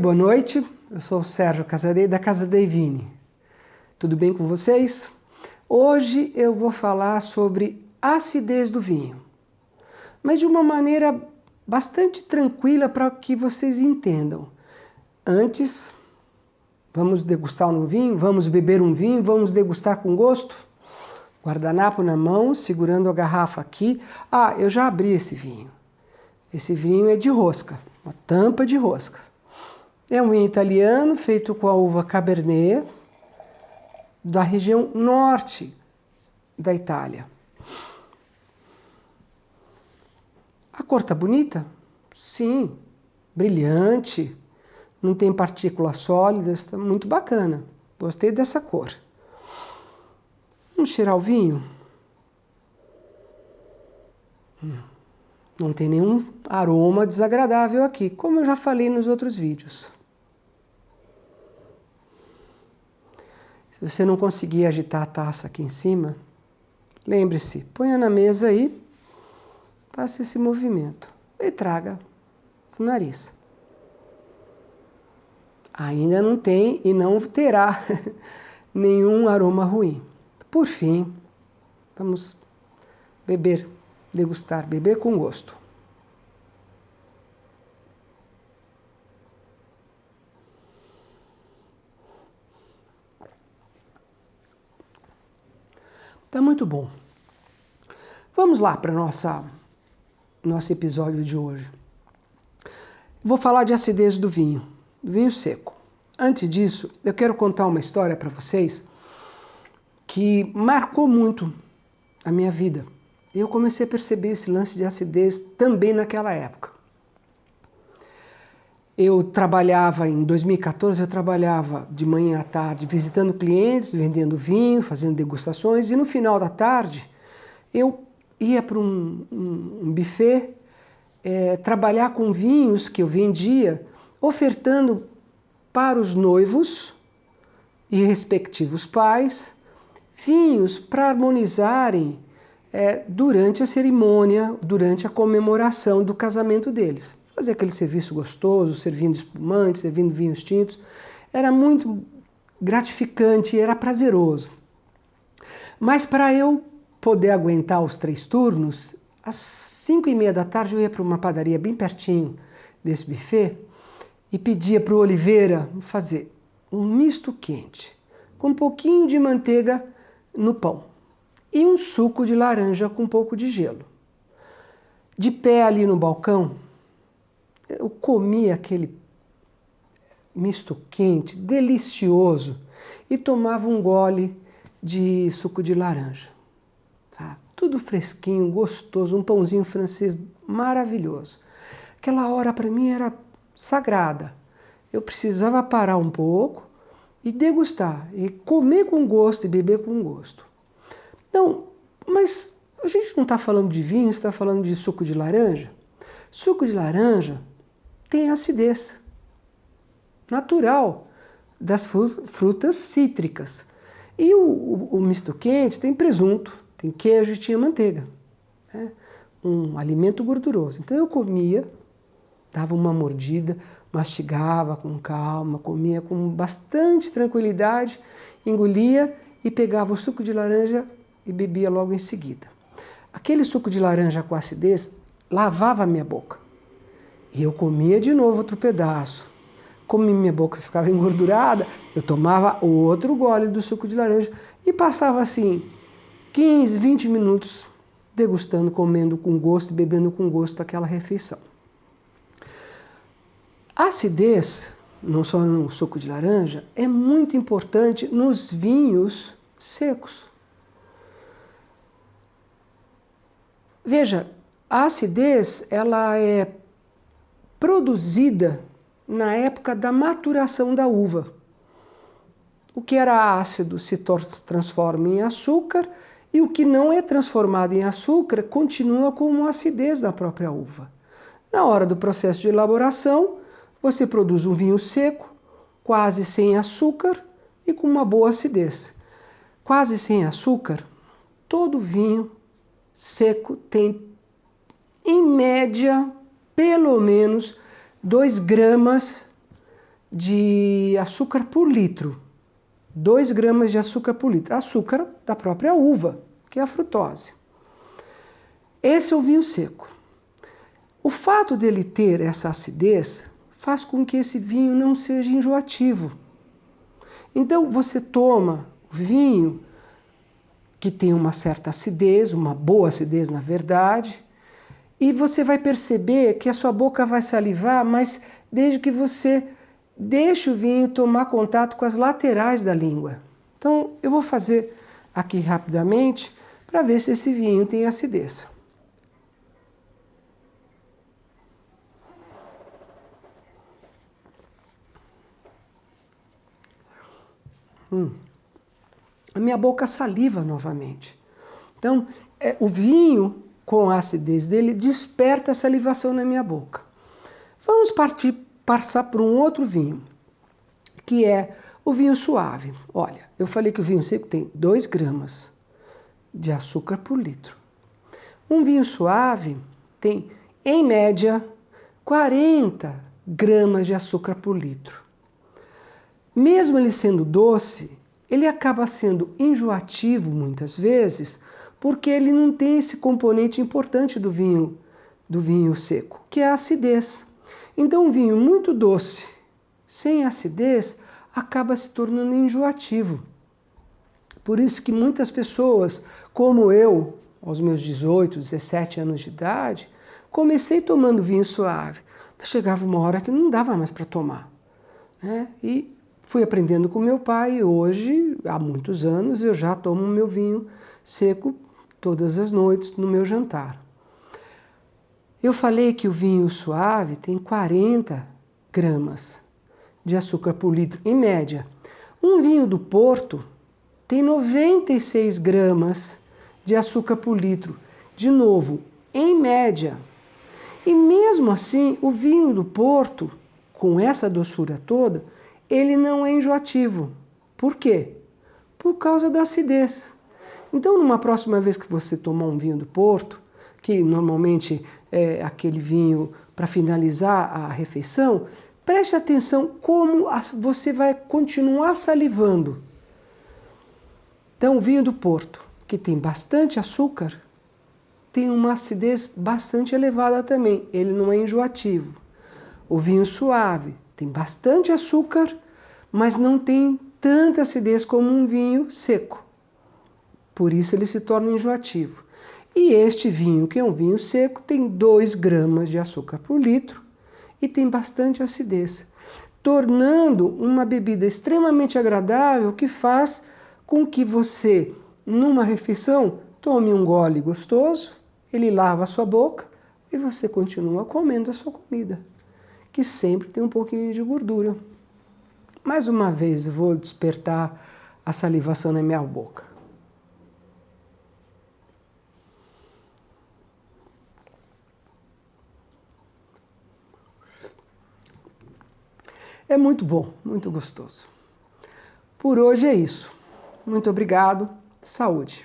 Boa noite, eu sou o Sérgio Casadei da Casa dei Vini. Tudo bem com vocês? Hoje eu vou falar sobre acidez do vinho, mas de uma maneira bastante tranquila para que vocês entendam. Antes, vamos degustar um vinho, vamos beber um vinho, vamos degustar com gosto? Guardanapo na mão, segurando a garrafa aqui. Ah, eu já abri esse vinho. Esse vinho é de rosca, uma tampa de rosca. É um vinho italiano feito com a uva Cabernet, da região norte da Itália. A cor tá bonita? Sim, brilhante, não tem partículas sólidas, está muito bacana. Gostei dessa cor. Vamos cheirar o vinho? Não tem nenhum aroma desagradável aqui, como eu já falei nos outros vídeos. Se você não conseguir agitar a taça aqui em cima, lembre-se, ponha na mesa aí, faça esse movimento e traga o nariz. Ainda não tem e não terá nenhum aroma ruim. Por fim, vamos beber, degustar, beber com gosto. Tá muito bom. Vamos lá para nosso episódio de hoje. Vou falar de acidez do vinho seco. Antes disso, eu quero contar uma história para vocês que marcou muito a minha vida. Eu comecei a perceber esse lance de acidez também naquela época. Eu trabalhava, em 2014, eu trabalhava de manhã à tarde visitando clientes, vendendo vinho, fazendo degustações, e no final da tarde eu ia para um buffet trabalhar com vinhos que eu vendia, ofertando para os noivos e respectivos pais vinhos para harmonizarem durante a cerimônia, durante a comemoração do casamento deles. Fazer aquele serviço gostoso, servindo espumantes, servindo vinhos tintos. Era muito gratificante, era prazeroso. Mas para eu poder aguentar os 3 turnos, às 5h30 da tarde eu ia para uma padaria bem pertinho desse buffet e pedia para o Oliveira fazer um misto quente, com um pouquinho de manteiga no pão e um suco de laranja com um pouco de gelo. De pé ali no balcão, eu comia aquele misto quente, delicioso, e tomava um gole de suco de laranja. Tá? Tudo fresquinho, gostoso, um pãozinho francês maravilhoso. Aquela hora para mim era sagrada. Eu precisava parar um pouco e degustar, e comer com gosto e beber com gosto. Então, mas a gente não está falando de vinho, está falando de suco de laranja. Suco de laranja tem acidez natural das frutas cítricas. E o misto quente tem presunto, tem queijo e tinha manteiga. Né? Um alimento gorduroso. Então eu comia, dava uma mordida, mastigava com calma, comia com bastante tranquilidade, engolia e pegava o suco de laranja e bebia logo em seguida. Aquele suco de laranja com acidez lavava a minha boca. E eu comia de novo outro pedaço. Como minha boca ficava engordurada, eu tomava outro gole do suco de laranja e passava assim 15, 20 minutos degustando, comendo com gosto e bebendo com gosto aquela refeição. A acidez, não só no suco de laranja, é muito importante nos vinhos secos. Veja, a acidez ela é produzida na época da maturação da uva. O que era ácido se transforma em açúcar e o que não é transformado em açúcar continua como acidez da própria uva. Na hora do processo de elaboração, você produz um vinho seco, quase sem açúcar e com uma boa acidez. Quase sem açúcar, todo vinho seco tem, em média, pelo menos 2 gramas de açúcar por litro. 2 gramas de açúcar por litro. Açúcar da própria uva, que é a frutose. Esse é o vinho seco. O fato dele ter essa acidez faz com que esse vinho não seja enjoativo. Então você toma o vinho que tem uma certa acidez, uma boa acidez na verdade, e você vai perceber que a sua boca vai salivar, mas desde que você deixe o vinho tomar contato com as laterais da língua. Então eu vou fazer aqui rapidamente para ver se esse vinho tem acidez. A minha boca saliva novamente. Então, o vinho, com a acidez dele, desperta a salivação na minha boca. Vamos passar por um outro vinho, que é o vinho suave. Olha, eu falei que o vinho seco tem 2 gramas de açúcar por litro. Um vinho suave tem, em média, 40 gramas de açúcar por litro. Mesmo ele sendo doce, ele acaba sendo enjoativo muitas vezes, porque ele não tem esse componente importante do vinho seco, que é a acidez. Então, um vinho muito doce, sem acidez, acaba se tornando enjoativo. Por isso que muitas pessoas, como eu, aos meus 18, 17 anos de idade, comecei tomando vinho suave. Chegava uma hora que não dava mais para tomar, né? E fui aprendendo com meu pai e hoje, há muitos anos, eu já tomo meu vinho seco todas as noites no meu jantar. Eu falei que o vinho suave tem 40 gramas de açúcar por litro, em média. Um vinho do Porto tem 96 gramas de açúcar por litro, de novo, em média. E mesmo assim, o vinho do Porto, com essa doçura toda, ele não é enjoativo. Por quê? Por causa da acidez. Então, numa próxima vez que você tomar um vinho do Porto, que normalmente é aquele vinho para finalizar a refeição, preste atenção como você vai continuar salivando. Então, o vinho do Porto, que tem bastante açúcar, tem uma acidez bastante elevada também. Ele não é enjoativo. O vinho suave tem bastante açúcar, mas não tem tanta acidez como um vinho seco. Por isso ele se torna enjoativo. E este vinho, que é um vinho seco, tem 2 gramas de açúcar por litro e tem bastante acidez, tornando uma bebida extremamente agradável que faz com que você, numa refeição, tome um gole gostoso, ele lava a sua boca e você continua comendo a sua comida, que sempre tem um pouquinho de gordura. Mais uma vez eu vou despertar a salivação na minha boca. É muito bom, muito gostoso. Por hoje é isso. Muito obrigado. Saúde.